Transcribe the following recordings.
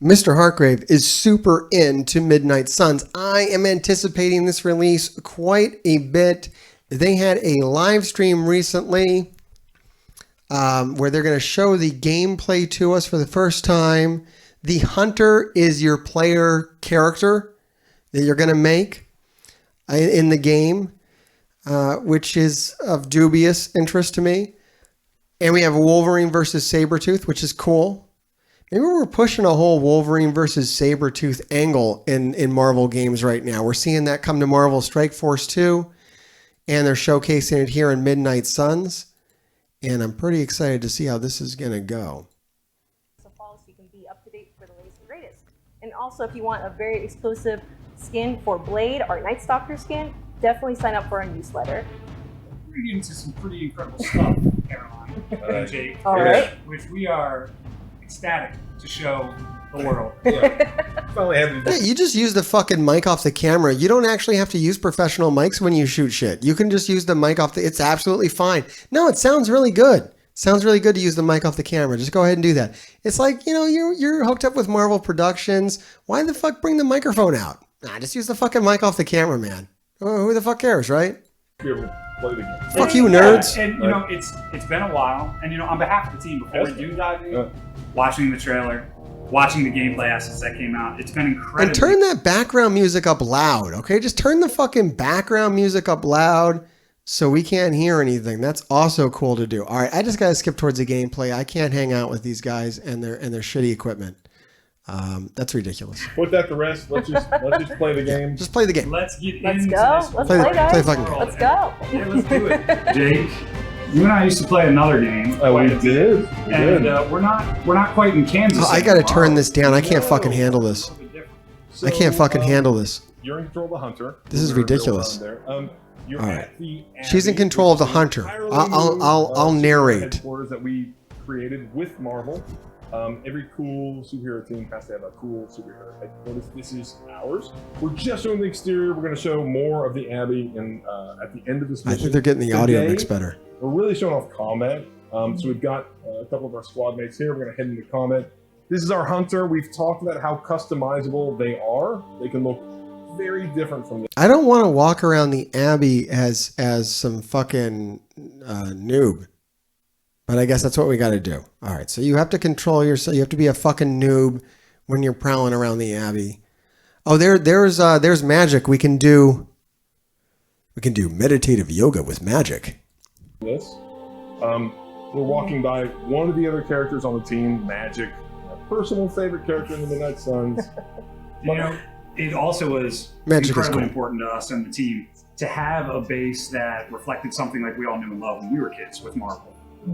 Mr. Hargrave is super into Midnight Suns. I am anticipating this release quite a bit. They had a live stream recently where they're going to show the gameplay to us for the first time. The Hunter is your player character that you're going to make in the game, which is of dubious interest to me. And we have Wolverine versus Sabretooth, which is cool. Maybe we're pushing a whole Wolverine versus Sabretooth angle in Marvel games right now. We're seeing that come to Marvel Strike Force 2, and they're showcasing it here in Midnight Suns. And I'm pretty excited to see how this is going to go. So follow so you can be up to date for the latest and greatest. And also, if you want a very exclusive skin for Blade or Night Stalker skin, definitely sign up for our newsletter. We're getting into some pretty incredible stuff, Caroline and Jake. All right. Which we are ecstatic to show the world. Yeah, you just use the fucking mic off the camera. You don't actually have to use professional mics when you shoot shit. You can just use the mic off the... It's absolutely fine. No, it sounds really good. Sounds really good to use the mic off the camera. Just go ahead and do that. It's like, you know, you're hooked up with Marvel Productions. Why the fuck bring the microphone out? Nah, just use the fucking mic off the camera, man. Who the fuck cares, right? Fuck you, nerds. And you know, it's been a while. And you know, on behalf of the team, before we do dive in, watching the trailer, watching the gameplay assets that came out, it's been incredible. And turn that background music up loud, okay? Just turn the fucking background music up loud so we can't hear anything. That's also cool to do. All right, I just got to skip towards the gameplay. I can't hang out with these guys and their shitty equipment. That's ridiculous. Put that to rest. Let's just play the game. Just play the game. Let's get Let's into go. this. Let's play, guys. Play the fucking game. Let's go. Yeah, let's do it. Jake, you and I used to play another game. We did. We're not quite in Kansas. Oh, I got to turn this down. I can't fucking handle this. I can't fucking handle this. You're in control of the Hunter. This is ridiculous. You're All right. at the She's in Abbey, control of the which is Hunter. entirely I'll new, narrate. headquarters that we created with Marvel. Every cool superhero team has to have a cool superhero headquarters. This is ours. We're just showing the exterior. We're going to show more of the Abbey at the end of this mission. I think they're getting the audio mix better. We're really showing off combat. So we've got a couple of our squad mates here. We're going to head into combat. This is our Hunter. We've talked about how customizable they are. They can look very different from this. I don't want to walk around the Abbey as some fucking noob. But I guess that's what we got to do. All right, so you have to control yourself. You have to be a fucking noob when you're prowling around the Abbey. Oh, there's magic. We can do meditative yoga with magic. We're walking by one of the other characters on the team, Magic, my personal favorite character in the Midnight Suns. You know, it also was incredibly important to us and the team to have a base that reflected something like we all knew and loved when we were kids with Marvel.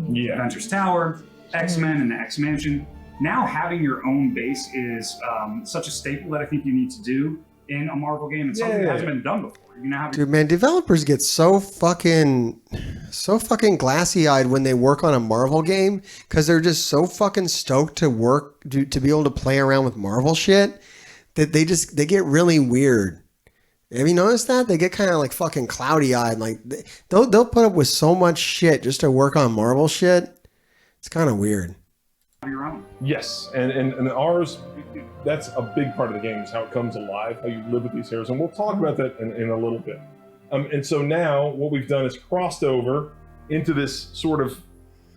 Yeah. Avengers Tower, X-Men, and the X-Mansion. Now having your own base is such a staple that I think you need to do in a Marvel game. It's something that hasn't been done before. You know, dude, man, developers get so fucking glassy-eyed when they work on a Marvel game because they're just so fucking stoked to be able to play around with Marvel shit that they get really weird. Have you noticed that? They get kind of like fucking cloudy-eyed. Like they'll put up with so much shit just to work on Marvel shit. It's kind of weird. Your own. Yes, and ours, that's a big part of the game is how it comes alive, how you live with these heroes, and we'll talk about that in a little bit. And so now what we've done is crossed over into this sort of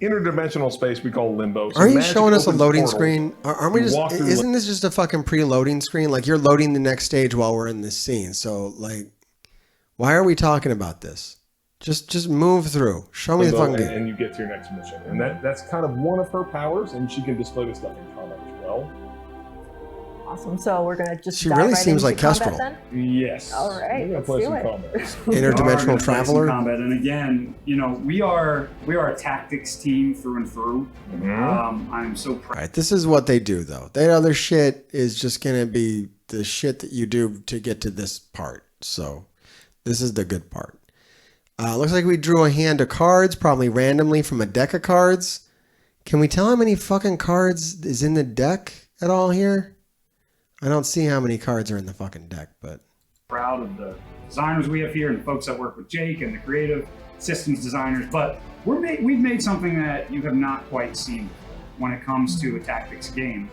interdimensional space we call limbo. So aren't you showing us a loading screen? Aren't we just? Isn't this just a fucking pre-loading screen? Like you're loading the next stage while we're in this scene. So like, why are we talking about this? Just move through. Show me the fucking game. And you get to your next mission. And that's kind of one of her powers, and she can display this stuff in combat as well. Awesome. So we're gonna just. She really seems like Kestrel. Yes. All right. We're gonna play some combat. Interdimensional traveler. Combat. And again, you know, we are a tactics team through and through. I'm so proud. All right, this is what they do though. That other shit is just gonna be the shit that you do to get to this part. So this is the good part. Looks like we drew a hand of cards, probably randomly from a deck of cards. Can we tell how many fucking cards is in the deck at all here? I don't see how many cards are in the fucking deck, but... Proud of the designers we have here and the folks that work with Jake and the creative systems designers, but we've made something that you have not quite seen when it comes to a tactics game.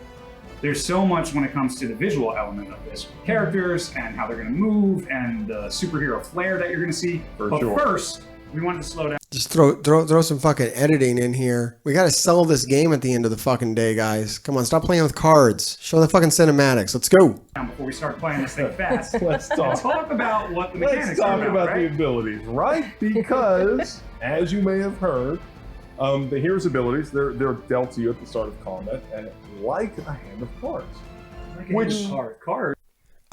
there's so much when it comes to the visual element of this, characters and how they're going to move and the superhero flair that you're going to see. But first, we wanted to slow down. Just throw some fucking editing in here. We got to sell this game at the end of the fucking day, guys. Come on, stop playing with cards. Show the fucking cinematics. Let's go. Before we start playing this thing fast, Let's talk about what the mechanics Let's talk are about right? the abilities, right? Because, as you may have heard, the hero's abilities, they're dealt to you at the start of combat, and like a hand of cards. Card.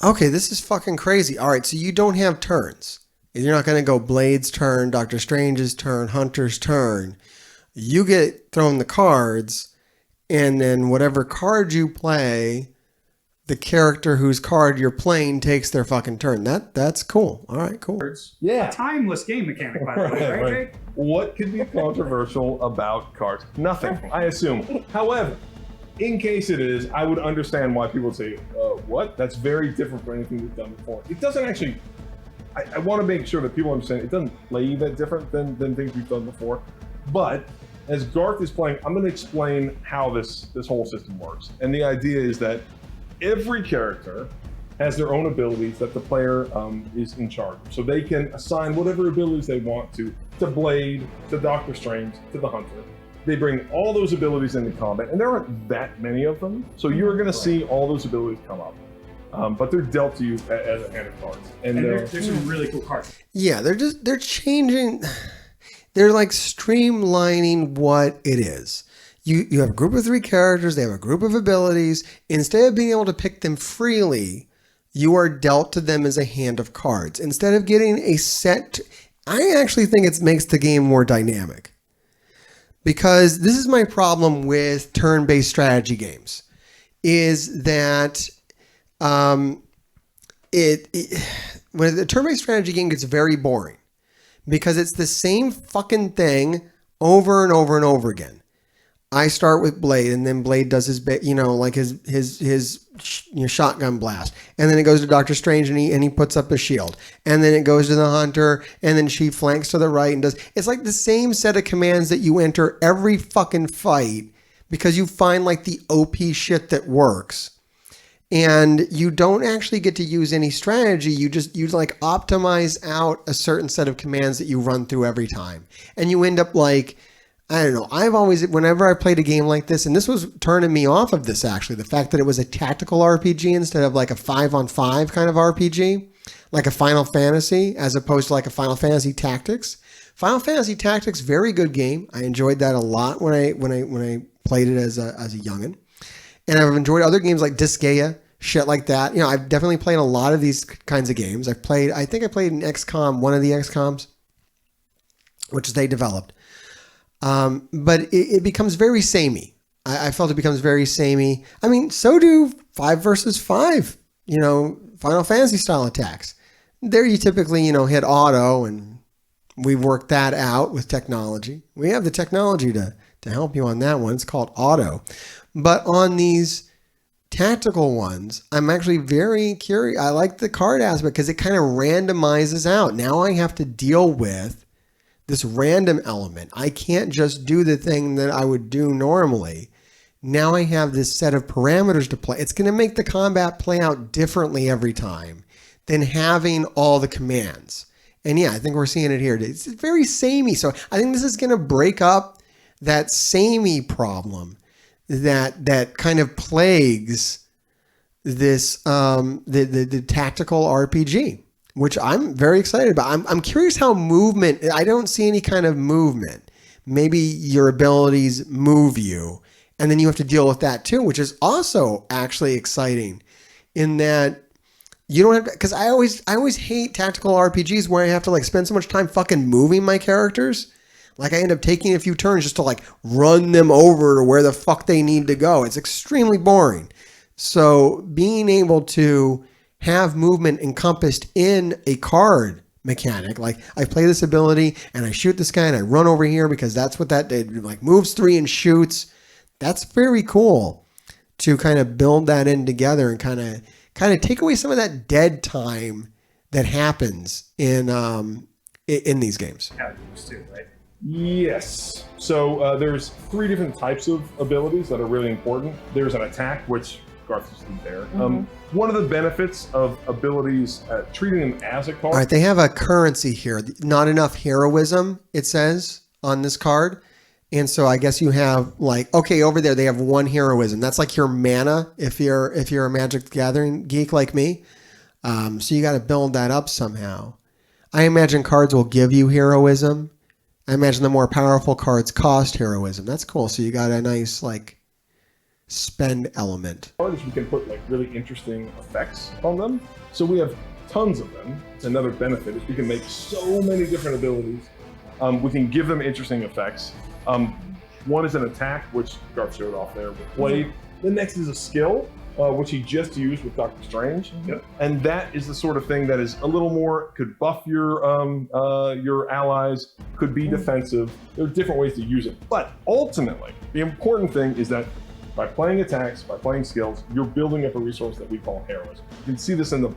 Okay, this is fucking crazy. All right, so you don't have turns. You're not going to go Blade's turn, Doctor Strange's turn, Hunter's turn. You get thrown the cards, and then whatever card you play, the character whose card you're playing takes their fucking turn. That's cool. All right, cool. Yeah. A timeless game mechanic, by the way, right, Jake? What could be controversial about cards? Nothing, I assume. However, in case it is, I would understand why people say, what? That's very different from anything we've done before. It doesn't actually... I want to make sure that people understand it doesn't play that different than things we've done before. But as Garth is playing, I'm going to explain how this whole system works. And the idea is that every character has their own abilities that the player is in charge of. So they can assign whatever abilities they want to Blade, to Doctor Strange, to the Hunter. They bring all those abilities into combat, and there aren't that many of them. So you're going to see all those abilities come up. But they're dealt to you as a hand of cards. And there's some really cool cards. Yeah, they're changing. They're like streamlining what it is. You have a group of 3 characters. They have a group of abilities. Instead of being able to pick them freely, you are dealt to them as a hand of cards. Instead of getting a set, I actually think it makes the game more dynamic. Because this is my problem with turn-based strategy games, is that when the turn-based strategy game gets very boring because it's the same fucking thing over and over and over again. I start with Blade, and then Blade does his shotgun blast, and then it goes to Doctor Strange, and he puts up a shield, and then it goes to the Hunter, and then she flanks to the right and does. It's like the same set of commands that you enter every fucking fight because you find like the OP shit that works. And you don't actually get to use any strategy. You like optimize out a certain set of commands that you run through every time. And you end up like, I don't know. I've always, whenever I played a game like this, and this was turning me off of this actually, the fact that it was a tactical RPG instead of like a 5-on-5 kind of RPG, like a Final Fantasy, as opposed to like a Final Fantasy Tactics. Final Fantasy Tactics, very good game. I enjoyed that a lot when I played it as a youngin'. And I've enjoyed other games like Disgaea, shit like that. You know, I've definitely played a lot of these kinds of games. I think I played in XCOM, one of the XCOMs, which they developed. But it becomes very samey. I felt it becomes very samey. I mean, so do 5 versus 5, Final Fantasy style attacks. There you typically, hit auto, and we've worked that out with technology. We have the technology to help you on that one. It's called auto. But on these tactical ones, I'm actually very curious. I like the card aspect because it kind of randomizes out. Now I have to deal with this random element. I can't just do the thing that I would do normally. Now I have this set of parameters to play. It's going to make the combat play out differently every time than having all the commands. And yeah, I think we're seeing it here. It's very samey. So I think this is going to break up that samey problem that kind of plagues this the tactical RPG, which I'm very excited about. I'm curious how movement. I don't see any kind of movement. Maybe your abilities move you, and then you have to deal with that too, which is also actually exciting. In that you don't have to, because I always hate tactical RPGs where I have to like spend so much time fucking moving my characters. Like I end up taking a few turns just to like run them over to where the fuck they need to go. It's extremely boring. So being able to have movement encompassed in a card mechanic, like I play this ability and I shoot this guy and I run over here because that's what that did. Like moves 3 and shoots. That's very cool to kind of build that in together and kind of take away some of that dead time that happens in these games. Too, right? Yes. So there's 3 different types of abilities that are really important. There's an attack, which Garth just did there. One of the benefits of abilities, treating them as a card. All right, they have a currency here. Not enough heroism, it says on this card. And so I guess you have like, okay, over there they have 1 heroism. That's like your mana if you're a Magic the Gathering geek like me. So you got to build that up somehow. I imagine cards will give you heroism. I imagine the more powerful cards cost heroism. That's cool. So you got a nice like spend element. Cards we can put like really interesting effects on them. So we have tons of them. Another benefit is we can make so many different abilities. We can give them interesting effects. One is an attack, which Garth showed off there with Blade. The next is a skill, which he just used with Doctor Strange. And that is the sort of thing that is a little more, could buff your allies, could be defensive. There are different ways to use it. But ultimately, the important thing is that by playing attacks, by playing skills, you're building up a resource that we call heroism. You can see this in the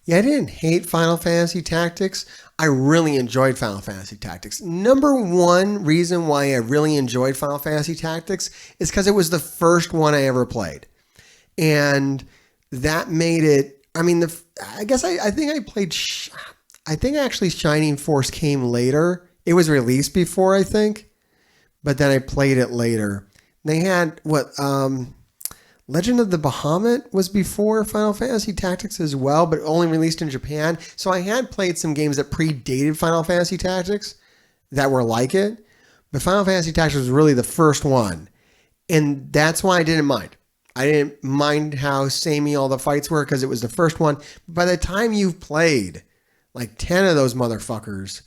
Yeah, I didn't hate Final Fantasy Tactics. I really enjoyed Final Fantasy Tactics. Number one reason why I really enjoyed Final Fantasy Tactics is because it was the first one I ever played. And that made it, I mean, I guess I think I played, I think actually Shining Force came later. It was released before, I think. But then I played it later. They had, Legend of the Bahamut was before Final Fantasy Tactics as well, but only released in Japan. So I had played some games that predated Final Fantasy Tactics that were like it. But Final Fantasy Tactics was really the first one. And that's why I didn't mind. I didn't mind how samey all the fights were because it was the first one. But by the time you've played like 10 of those motherfuckers,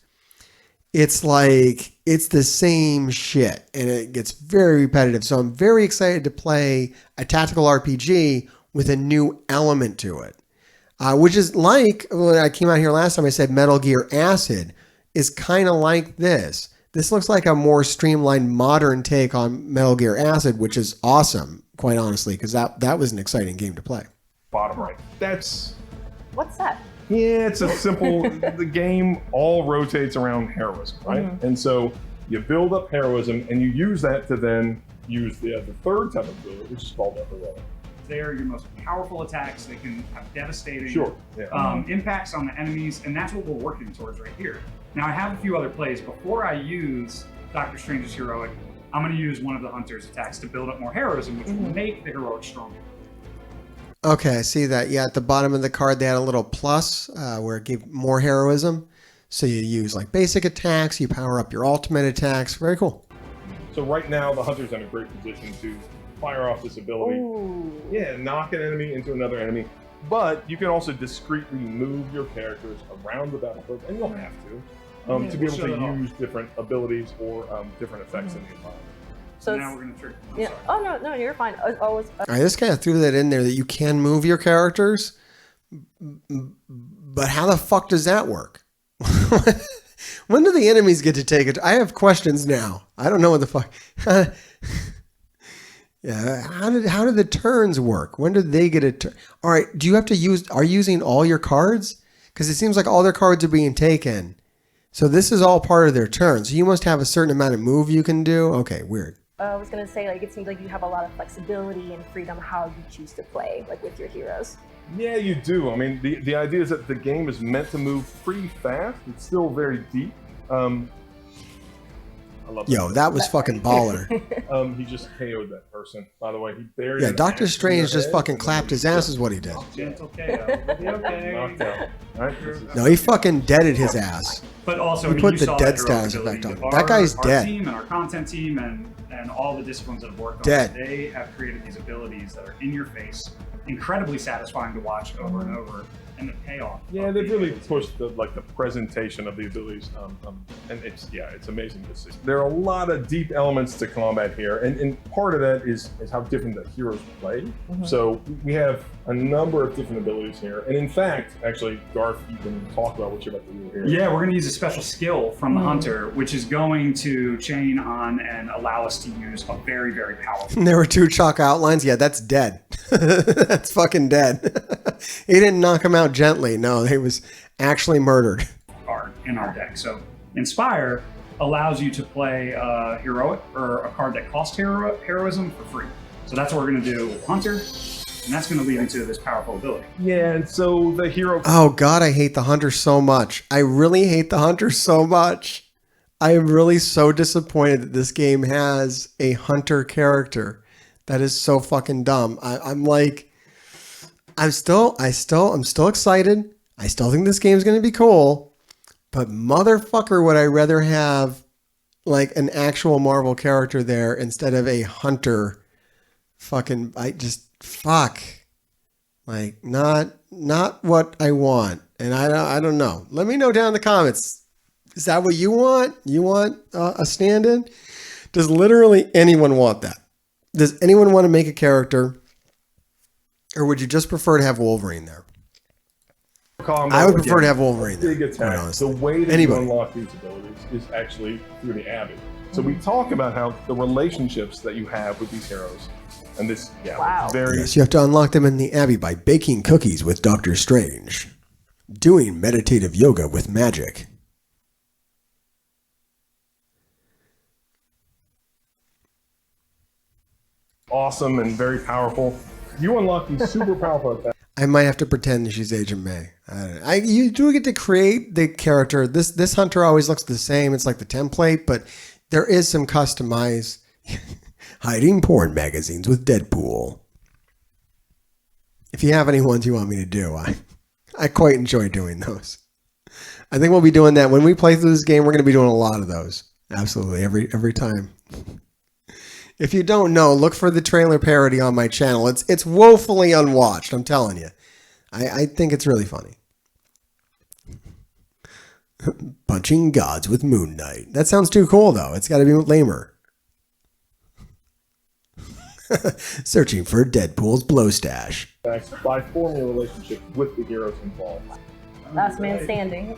it's like, it's the same shit and it gets very repetitive. So I'm very excited to play a tactical RPG with a new element to it, which is like when I came out here last time, I said Metal Gear Acid is kind of like this. This looks like a more streamlined modern take on Metal Gear Acid, which is awesome, quite honestly, because that was an exciting game to play. bottom right. That's... What's that? Yeah, it's a simple, the game all rotates around heroism, right? And so you build up heroism and you use that to then use the third type of ability, which is called heroic. They're your most powerful attacks. They can have devastating impacts on the enemies, and that's what we're working towards right here. Now, I have a few other plays. Before I use Doctor Strange's heroic, I'm going to use one of the Hunter's attacks to build up more heroism, which will make the heroic stronger. Okay, I see that. Yeah, at the bottom of the card, they had a little plus where it gave more heroism. So you use like basic attacks, you power up your ultimate attacks. Very cool. So right now, the Hunter's in a great position to fire off this ability. Ooh. Yeah, knock an enemy into another enemy. But you can also discreetly move your characters around the battlefield, and you'll have to be able to use different abilities or different effects in the environment. So now we're going to trick. Yeah. Oh no, you're fine. All right, this guy threw that in there that you can move your characters, but how the fuck does that work? When do the enemies get to take it? I have questions now. I don't know what the fuck. Yeah, how do the turns work? When do they get a turn? All right, do you have to use? Are you using all your cards? Because it seems like all their cards are being taken. So this is all part of their turn. So you must have a certain amount of move you can do. Okay, weird. I was gonna say, like, it seems like you have a lot of flexibility and freedom how you choose to play, like with your heroes. Yeah, you do. I mean, the idea is that the game is meant to move pretty fast. It's still very deep. I love that. Yo, that was fucking baller. He just KO'd that person, by the way. He buried Yeah, an Doctor axe in Strange their just head, fucking and clapped then his ass is what he did. Gentle KO. We'll be okay. knocked out. All right, this is- No, he fucking deaded his ass. But also, He I mean, put you the saw dead that heroic status effect ability. on him. That guy's our dead. team and our content team and all the disciplines that have worked on Dead. it, they have created these abilities that are in your face, incredibly satisfying to watch over and over, and the payoff. Yeah, of they've being really able to- pushed the presentation of the abilities, and it's amazing to see. There are a lot of deep elements to combat here, and part of that is how different the heroes play. So we have a number of different abilities here, and in fact, actually, Garth, you can talk about what you're about to do here. Yeah, we're going to use a special skill from the Hunter, which is going to chain on and allow us to use a very, very powerful There were 2 chalk outlines. Yeah, that's dead. That's fucking dead. He didn't knock him out gently. No, he was actually murdered. card in our deck. So Inspire allows you to play a heroic or a card that costs heroism for free. So that's what we're going to do with Hunter. and that's going to lead into this powerful ability. Yeah, and so the hero. Oh God, I hate the hunter so much. I really hate the hunter so much. I am really so disappointed that this game has a hunter character. That is so fucking dumb. I'm still excited. I still think this game's gonna be cool. But motherfucker, would I rather have like an actual Marvel character there instead of a hunter? Fucking, fuck. Like not what I want. And I don't know. Let me know down in the comments. Is that what you want? You want a stand-in? Does literally anyone want that? Does anyone want to make a character? Or would you just prefer to have Wolverine there? Combo, I would prefer to have Wolverine there. Big attack. The way that you unlock these abilities is actually through the Abbey. So we talk about how the relationships that you have with these heroes. And this, very... Yes, you have to unlock them in the Abbey by baking cookies with Doctor Strange. Doing meditative yoga with magic. Awesome and very powerful. You unlock these super powerful attacks. I might have to pretend she's Agent May. You do get to create the character. This hunter always looks the same. It's like the template, but there is some customized hiding porn magazines with Deadpool. If you have any ones you want me to do, I quite enjoy doing those. I think we'll be doing that when we play through this game. We're going to be doing a lot of those. Absolutely, every time. If you don't know, look for the trailer parody on my channel. It's woefully unwatched, I'm telling you. I think it's really funny. Punching gods with Moon Knight. That sounds too cool, though. It's got to be lamer. Searching for Deadpool's blow stash. By forming a relationship with the heroes involved. Last man standing.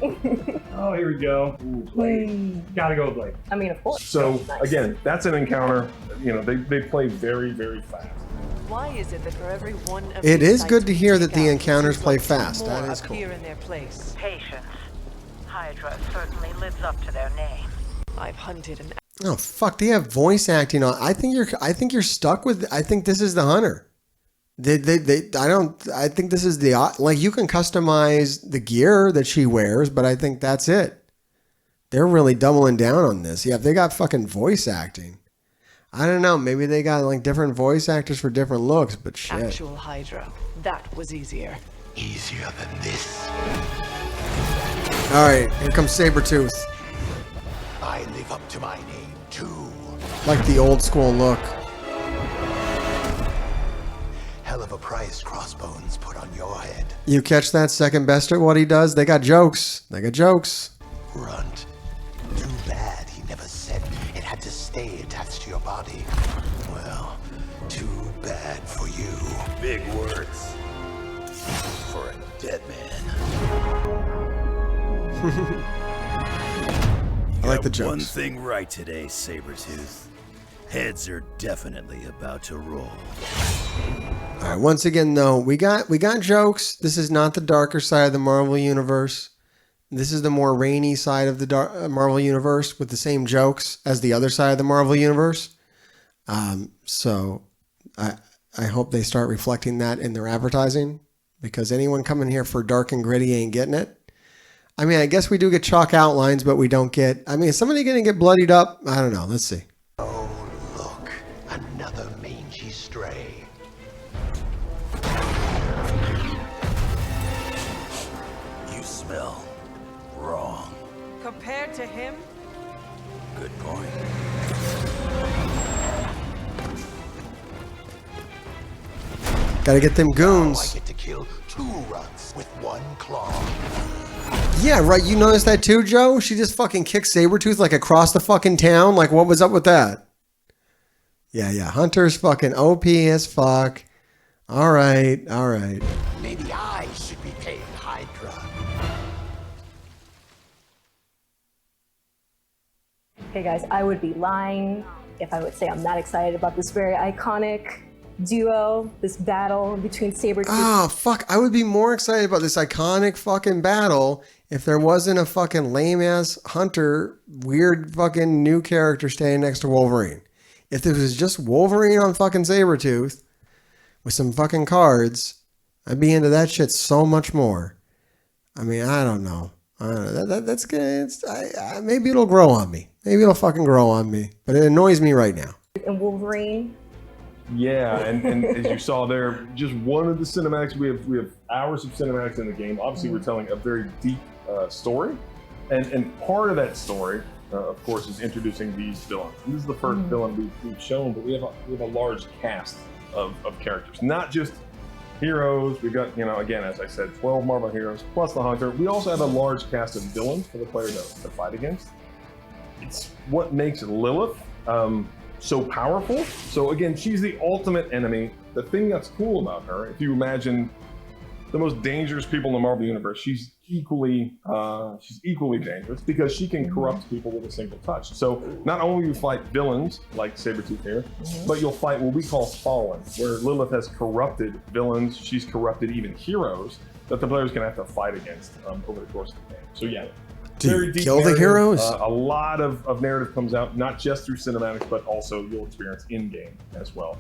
Oh, here we go. Ooh, Blade. Gotta go with Blade. I mean, of course. So, Nice. again, that's an encounter. You know, they play very, very fast. Why is it that for every one of It these is good sites to we hear take that the out, encounters seems play like fast. more That is cool. appear in their place. Patience. Hydra certainly lives up to their name. I've hunted and Oh fuck! They have voice acting on. I think you're stuck with. I think this is the hunter. I think this is the, like, you can customize the gear that she wears, but I think that's it. They're really doubling down on this. Yeah, they got fucking voice acting. I don't know. Maybe they got like different voice actors for different looks, but shit. actual Hydra. That was easier. Easier than this. All right, here comes Sabretooth. I live up to my name, too. Like the old school look. Hell of a price Crossbones put on your head. You catch that second best at what he does? They got jokes. They got jokes. Runt. Too bad he never said it had to stay attached to your body. Well, too bad for you. Big words. For a dead man. I like the jokes. One thing right today, Sabretooth. Heads are definitely about to roll. All right, once again, though, we got jokes. This is not the darker side of the Marvel Universe. This is the more rainy side of the Marvel Universe with the same jokes as the other side of the Marvel Universe. So I hope they start reflecting that in their advertising, because anyone coming here for dark and gritty ain't getting it. I mean, I guess we do get chalk outlines, but we don't get... I mean, is somebody going to get bloodied up? I don't know. Let's see. Oh, look. Another mangy stray. You smell wrong. Compared to him, Good point. Got to get them Now I goons. get to kill 2 runts with 1 claw. Yeah, right. You noticed that too, Joe? She just fucking kicked Sabretooth like across the fucking town. Like, what was up with that? Yeah. Hunter's fucking OP as fuck. All right. Maybe I should be paid Hydra. Okay, guys, I would be lying if I would say I'm not excited about this very iconic duo, this battle between Sabretooth. Oh, fuck. I would be more excited about this iconic fucking battle if there wasn't a fucking lame-ass Hunter, weird fucking new character standing next to Wolverine. If this was just Wolverine on fucking Sabretooth, with some fucking cards, I'd be into that shit so much more. I mean, I don't know. That's good. Maybe it'll grow on me. Maybe it'll fucking grow on me. But it annoys me right now. And Wolverine. Yeah, and as you saw there, just one of the cinematics. We have hours of cinematics in the game. Obviously, we're telling a very deep story, and part of that story, of course, is introducing these villains. This is the first villain we've shown, but we have a large cast of characters, not just heroes. We've got, again, as I said, 12 Marvel heroes plus the Hunter. We also have a large cast of villains for the player to fight against. It's what makes Lilith so powerful. So again, she's the ultimate enemy. The thing that's cool about her, if you imagine the most dangerous people in the Marvel universe, she's equally dangerous because she can corrupt people with a single touch. So not only will you fight villains like Sabretooth here, but you'll fight what we call fallen, where Lilith has corrupted villains. She's corrupted even heroes that the player's gonna have to fight against over the course of the game. So yeah. Do you kill the heroes? A lot of narrative comes out, not just through cinematics, but also you'll experience in-game as well.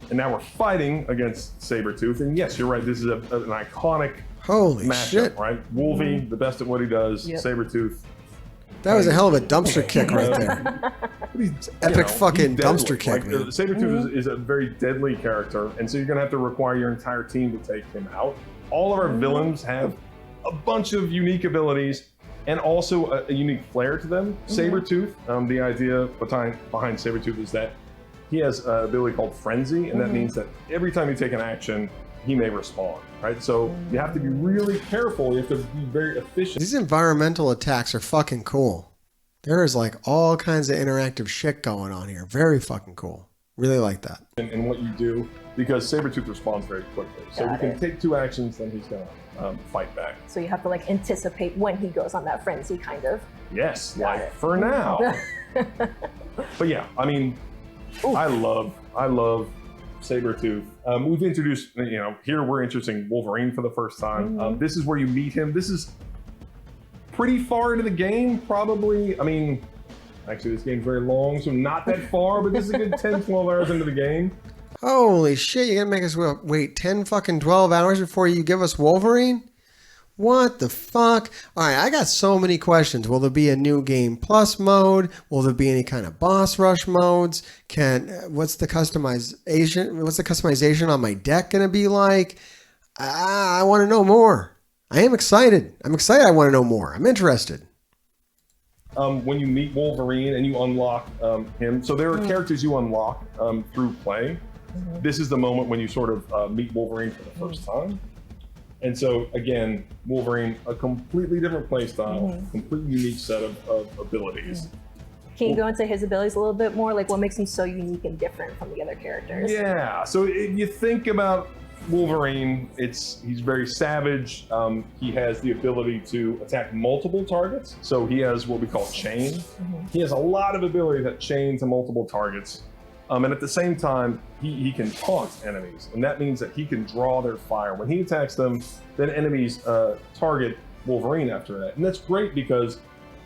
And now we're fighting against Sabretooth, and yes, you're right, this is an iconic matchup, shit. right? Wolvie, the best at what he does, Sabretooth. That was a hell of a dumpster kick right there. Epic fucking dumpster kick, man. Sabretooth is a very deadly character, and so you're going to have to require your entire team to take him out. All of our villains have a bunch of unique abilities, and also a unique flair to them. Sabretooth, the idea behind Sabretooth is that he has an ability called Frenzy, and that means that every time you take an action, he may respond, right? So you have to be really careful. You have to be very efficient. These environmental attacks are fucking cool. There is like all kinds of interactive shit going on here. Very fucking cool. Really like that. And what you do, because Sabretooth responds very quickly. So you can take 2 actions, then he's gonna fight back. So you have to like anticipate when he goes on that frenzy, kind of. Yes, like for now. But yeah, I mean, I love Sabretooth. We've introduced, here we're introducing Wolverine for the first time. This is where you meet him. This is pretty far into the game, probably. I mean, actually this game's very long, so not that far, but this is a good 10, 12 hours into the game. Holy shit, you're gonna make us wait 10 fucking 12 hours before you give us Wolverine? What the fuck? Alright, I got so many questions. Will there be a new game plus mode? Will there be any kind of boss rush modes? What's the customization on my deck gonna be like? I want to know more. I am excited. I want to know more. I'm interested. When you meet Wolverine and you unlock him, so there are characters you unlock through play. This is the moment when you sort of meet Wolverine for the first time. And so again, Wolverine, a completely different play style, completely unique set of abilities. Can you go into his abilities a little bit more? Like what makes him so unique and different from the other characters? Yeah, so if you think about Wolverine, he's very savage. He has the ability to attack multiple targets. So he has what we call chain. He has a lot of ability that chain to multiple targets. And at the same time, he can taunt enemies. And that means that he can draw their fire. When he attacks them, then enemies target Wolverine after that. And that's great because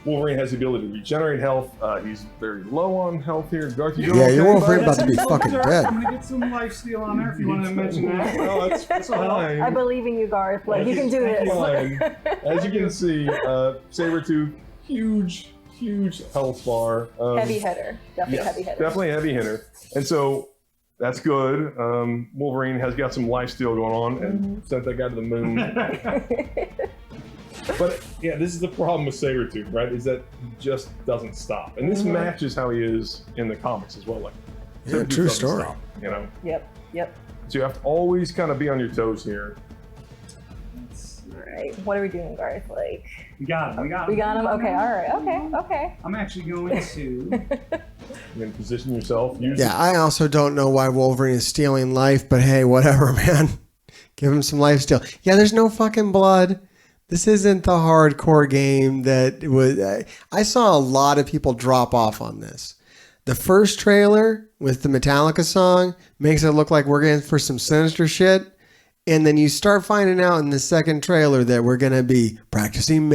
Wolverine has the ability to regenerate health. He's very low on health here. Garth, you doing okay, your Wolverine about to be fucking dead. I'm gonna get some life steal on there if you want to mention that. No, that's fine. I believe in you, Garth. Like you can do this. As you can see, Sabretooth, huge health bar. Heavy hitter. Definitely heavy hitter. Definitely a heavy hitter. And so that's good. Wolverine has got some lifesteal going on and sent that guy to the moon. But yeah, this is the problem with Sabretooth, right? Is that he just doesn't stop. And this matches how he is in the comics as well. Like, yeah, true story. Stop, Yep. So you have to always kind of be on your toes here. Alright, what are we doing, Garth? Like, We got him. Okay, alright, okay. I'm actually going to... You're going to position yourself. Yeah, I also don't know why Wolverine is stealing life, but hey, whatever, man. Give him some life steal. Yeah, there's no fucking blood. This isn't the hardcore game that was... I saw a lot of people drop off on this. The first trailer with the Metallica song makes it look like we're getting for some sinister shit. And then you start finding out in the second trailer that we're going to be practicing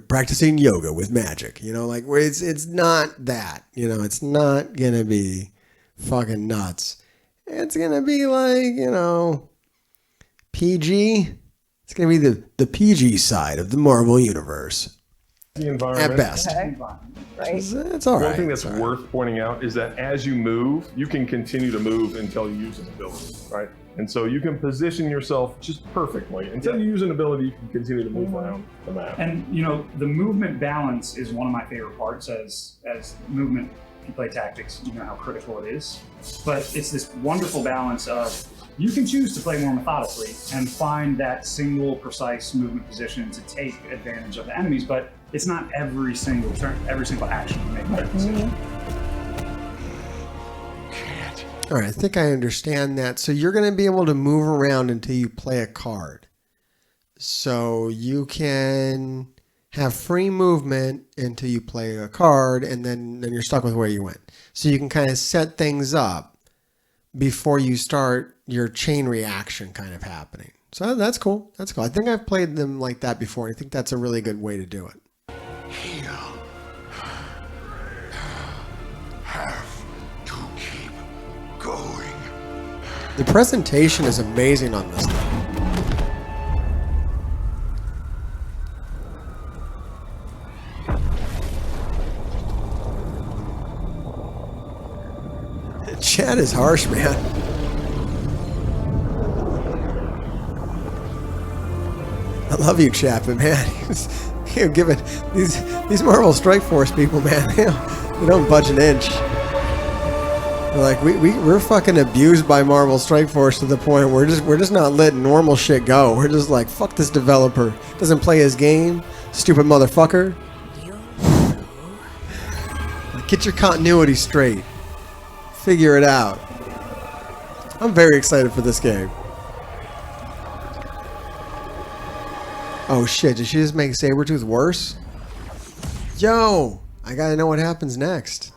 practicing yoga with magic. You know, like it's not that. You know, it's not going to be fucking nuts. It's going to be like, you know, PG. It's going to be the PG side of the Marvel Universe. The environment. At best. Okay. Right. It's all right. One thing that's It's all right. worth pointing out is that as you move, you can continue to move until you use an ability, right? And so you can position yourself just perfectly. Until you use an ability, you can continue to move around the map. And you know, the movement balance is one of my favorite parts as movement. If you play tactics, you know how critical it is. But it's this wonderful balance of you can choose to play more methodically and find that single precise movement position to take advantage of the enemies, but it's not every single turn, every single action you make that decision. All right, I think I understand that. So you're going to be able to move around until you play a card. So you can have free movement until you play a card, and then you're stuck with where you went. So you can kind of set things up before you start your chain reaction kind of happening. So that's cool. That's cool. I think I've played them like that before. I think that's a really good way to do it. Heal. Have to keep going. The presentation is amazing on this thing. Chat is harsh, man. I love you, chat, but man, you're giving these Marvel Strike Force people, man, they don't budge an inch. They're like we're fucking abused by Marvel Strike Force to the point we're just not letting normal shit go. We're just like, fuck this developer. Doesn't play his game, stupid motherfucker. Like, get your continuity straight. Figure it out. I'm very excited for this game. Oh shit, did she just make Sabretooth worse? Yo, I gotta know what happens next.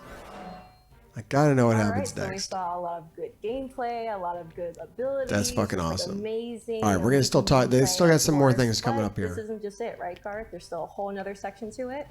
I gotta know what happens So we next. saw a lot of good gameplay, a lot of good abilities. That's fucking It's, like, awesome. amazing. All right, we're gonna still talk. They still got some more things coming But up here. This isn't just it, right, Garth? There's still a whole another section to it.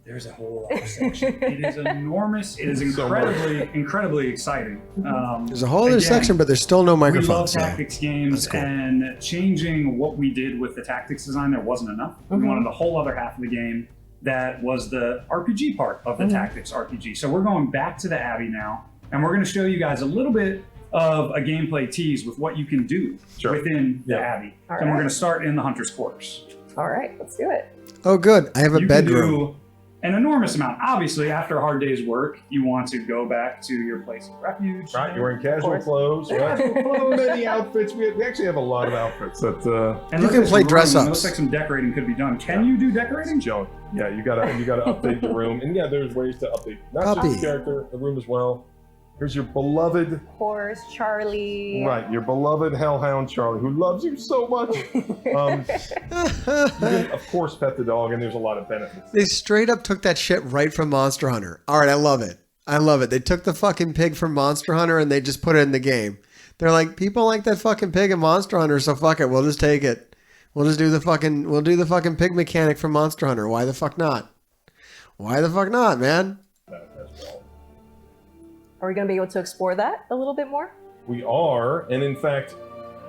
There's a whole other section. It is enormous. It is So much. incredibly exciting. There's a whole other again, section, but there's still no We love microphones. So. tactics games, that's cool. and changing what we did with the tactics design there wasn't enough. We wanted a whole other half of the game that was the RPG part of the tactics RPG. So we're going back to the Abbey now, and we're going to show you guys a little bit of a gameplay tease with what you can do within the Abbey. All And we're right. going to start in the Hunter's Quarters. All right, let's do it. Oh, good. I have a You bedroom. can do an enormous amount. Obviously, after a hard day's work, you want to go back to your place of refuge. Right, you're wearing casual course. clothes, right? Many outfits. We actually have a lot of outfits that And You look can at play this dress room. It ups. looks like some decorating could be done. Can you do decorating? junk. Yeah, you gotta update your room, and yeah, there's ways to update not just Puppy. the character, the room as well. Here's your beloved, Of course, Charlie. right? Your beloved Hellhound Charlie, who loves you so much. You can, of course, pet the dog, and there's a lot of benefits. They straight up took that shit right from Monster Hunter. All right, I love it. I love it. They took the fucking pig from Monster Hunter and they just put it in the game. They're like, people like that fucking pig in Monster Hunter, so fuck it. We'll just take it. We'll do the fucking pig mechanic from Monster Hunter. Why the fuck not? Why the fuck not, man? As well. Are we going to be able to explore that a little bit more? We are, and in fact,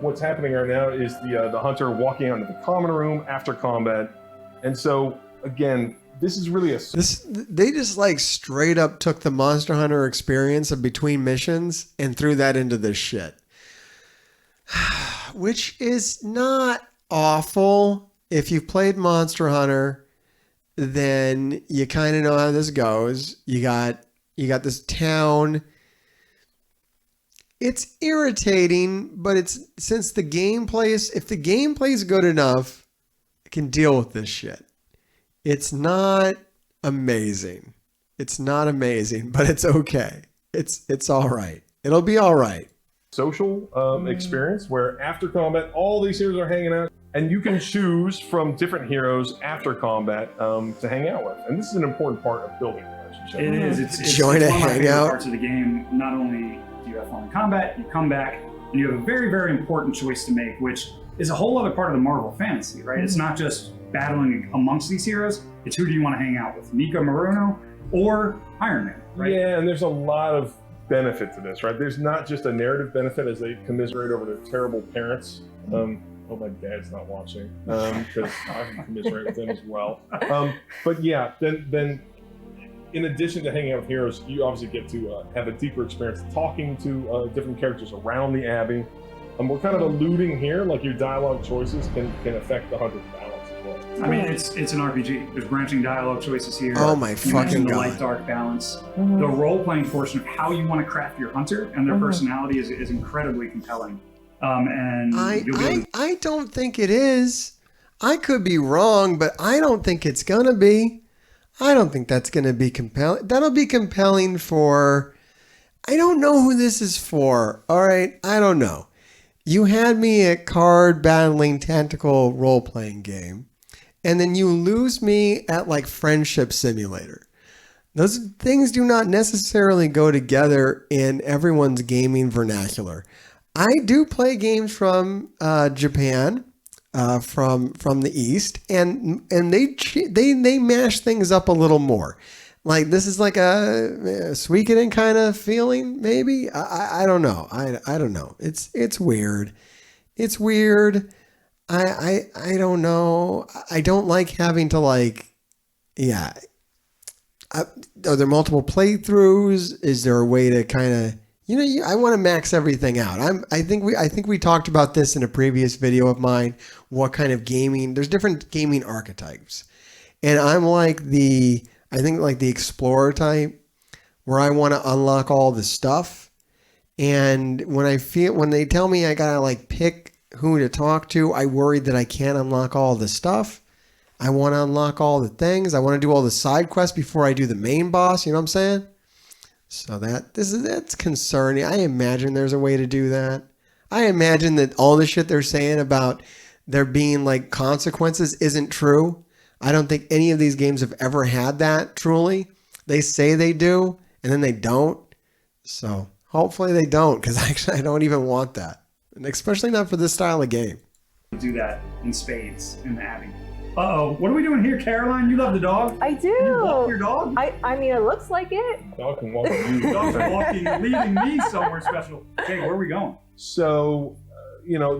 what's happening right now is the hunter walking out into the common room after combat, and so again, this is really They just like straight up took the Monster Hunter experience of between missions and threw that into this shit. Which is not awful. If you've played Monster Hunter, then you kind of know how this goes. You got this town. It's irritating, but if the gameplay is good enough, it can deal with this shit. It's not amazing. It's not amazing, but it's okay. It's all right. It'll be all right. social experience where after combat, all these heroes are hanging out, and you can choose from different heroes after combat to hang out with. And this is an important part of building relationships. It is. It's Join it's a one of my favorite hangout. parts of the game. Not only do you have fun in combat, you come back and you have a very, very important choice to make, which is a whole other part of the Marvel fantasy, right? It's not just battling amongst these heroes. It's who do you want to hang out with, Nico Morono or Iron Man, right? Yeah, and there's a lot of benefit to this, right? There's not just a narrative benefit as they commiserate over their terrible parents. Oh, my dad's not watching because I can commiserate with them as well. But yeah, then in addition to hanging out with heroes, you obviously get to have a deeper experience talking to different characters around the Abbey. We're kind of alluding here, like your dialogue choices can affect the hunter's balance as well. I mean, it's an RPG. There's branching dialogue choices here. Oh my You fucking mentioned the God. light-dark balance. The role-playing portion of how you want to craft your hunter and their personality is incredibly compelling. And you'll be able to I don't think it is. I could be wrong, but I don't think it's gonna be. I don't think that's gonna be compelling. That'll be compelling for. I don't know who this is for. All right, I don't know. You had me at card battling tactical role playing game, and then you lose me at like friendship simulator. Those things do not necessarily go together in everyone's gaming vernacular. I do play games from Japan, from the East, and they mash things up a little more. Like this is like a Suikoden kind of feeling, maybe. I don't know. I don't know. It's weird. It's weird. I don't know. I don't like having to like, yeah. Are there multiple playthroughs? Is there a way to kind of, I want to max everything out. I think we talked about this in a previous video of mine. What kind of gaming? There's different gaming archetypes, and I'm like the explorer type, where I want to unlock all the stuff. And when they tell me I gotta like pick who to talk to, I worry that I can't unlock all the stuff. I want to unlock all the things. I want to do all the side quests before I do the main boss. You know what I'm saying? So that's concerning. I imagine there's a way to do that. I imagine that all the shit they're saying about there being like consequences isn't true. I don't think any of these games have ever had that truly. They say they do, and then they don't. So hopefully they don't, because actually I don't even want that. And especially not for this style of game. do that in spades in the Abbey. Uh-oh, what are we doing here, Caroline? You love the dog? I do. You walk your dog? I mean, it looks like it. Dog can walk with you. Dog's walking, leading me somewhere special. Okay, where are we going? So,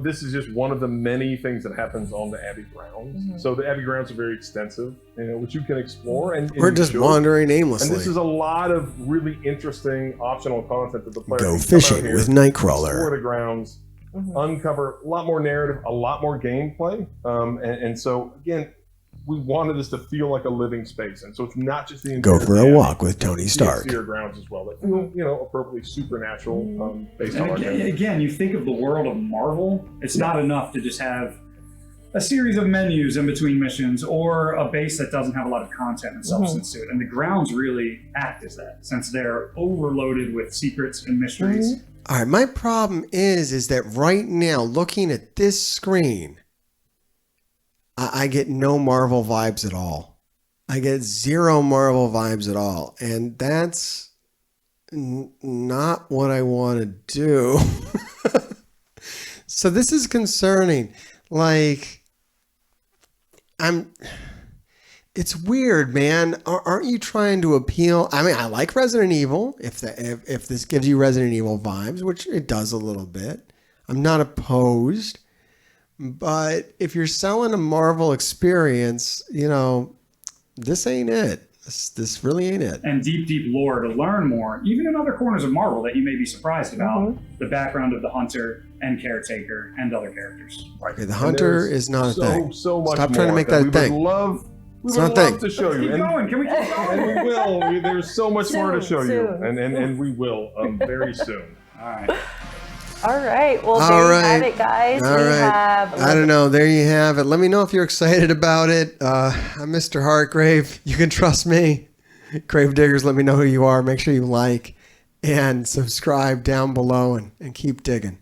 this is just one of the many things that happens on the Abbey grounds. Mm-hmm. So the Abbey grounds are very extensive, which you can explore. And We're just wandering aimlessly. And this is a lot of really interesting optional content that the player go can come out fishing here, with Nightcrawler. explore the grounds, uncover a lot more narrative, a lot more gameplay. And so, again, we wanted this to feel like a living space. And so it's not just the go for a walk with Tony Stark. Exterior grounds as well that feel, appropriately supernatural based on our again, you think of the world of Marvel, it's not enough to just have a series of menus in between missions or a base that doesn't have a lot of content and substance to it. And the grounds really act as that, since they're overloaded with secrets and mysteries. All right, my problem is that right now, looking at this screen, I get no Marvel vibes at all. I get zero Marvel vibes at all. And that's not what I want to do. So this is concerning. Like, it's weird, man. Aren't you trying to appeal? I mean, I like Resident Evil, if this gives you Resident Evil vibes, which it does a little bit. I'm not opposed. But if you're selling a Marvel experience, this ain't it. This really ain't it. And deep, deep lore to learn more, even in other corners of Marvel that you may be surprised about, the background of the Hunter and Caretaker and other characters. Okay, the Hunter is not a thing. So much Stop trying to make that a thing. We would love to show you. Keep going. Can we keep going? And we will. There's so much more to show you. Soon. And we will very soon. All right. All right. Well, there you have it, guys. I don't know. There you have it. Let me know if you're excited about it. I'm Mr. Hartgrave. You can trust me. Grave Diggers, let me know who you are. Make sure you like and subscribe down below and keep digging.